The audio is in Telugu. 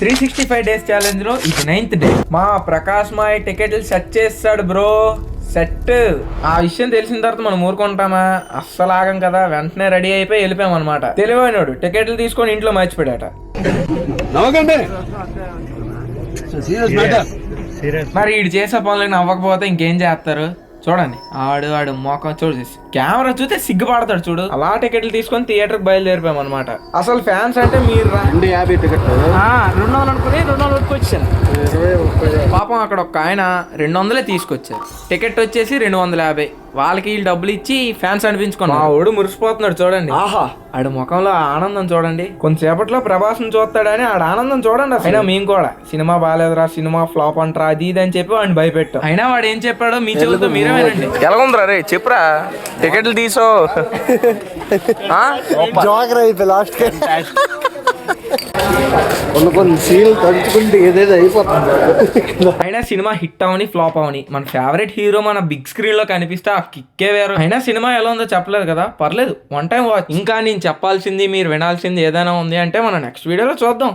365 డేస్ ఛాలెంజ్ లో ఇది 9th డే. మా ప్రకాష్ మాయ్ టికెట్లు సెట్ చేస్తాడు బ్రో. సెట్. ఆ విషయం తెలిసిన తర్వాత మనం ఊరుకుంటామా? అస్సలు ఆగం కదా. వెంటనే రెడీ అయిపోయి వెళ్ళిపోయాం అనమాట. తెలివైనడు టికెట్లు తీసుకొని ఇంట్లో మర్చిపోయాట. మరి వీడు చేసే పనులు నవ్వకపోతే ఇంకేం చేస్తారు? చూడండి ఆడు మోకం చూడు, కెమెరా చూస్తే సిగ్గుపడతాడు చూడు. అలా టికెట్లు తీసుకొని థియేటర్కి బయలుదేరిపోయాం అనమాట. అసలు ఫ్యాన్స్ అంటే మీరు 250 టికెట్ 200 అనుకుని 200 వచ్చాను. పాపం అక్కడ ఒక ఆయన 200 తీసుకొచ్చారు. టికెట్ వచ్చేసి 250. వాళ్ళకి వీళ్ళు డబ్బులు ఇచ్చి ఫ్యాన్స్ అనిపించుకున్నాడు. మా ఓడు మురిసిపోతున్నాడు చూడండి. ఆహా, ఆడు ముఖంలో ఆనందం చూడండి. కొంతసేపట్లో ప్రభాస్ని చూస్తాడని ఆడ ఆనందం చూడండి. అయినా మేము కూడా సినిమా బాగాలేదురా, సినిమా ఫ్లాప్ అంటారా, అది ఇది అని చెప్పి వాడిని భయపెట్టాం. అయినా వాడు ఏం చెప్పాడో మీ చెవులతో మీరే వినండి. ఎలాగుందిరా రే, చెప్పురా. టికెట్లు తీసో లాస్ట్ కొన్ని సీన్లు తలుచుకుంటే ఏదేదో అయిపోతుంది. అయినా సినిమా హిట్ అవని ఫ్లాప్ అవని మన ఫేవరెట్ హీరో మన బిగ్ స్క్రీన్ లో కనిపిస్తే ఆ కిక్కే వేరు. అయినా సినిమా ఎలా ఉందో చెప్పలేదు కదా, పర్లేదు, 1 టైం వాచ్. ఇంకా నేను చెప్పాల్సింది మీరు వినాల్సింది ఏదైనా ఉంది అంటే మన నెక్స్ట్ వీడియోలో చూద్దాం.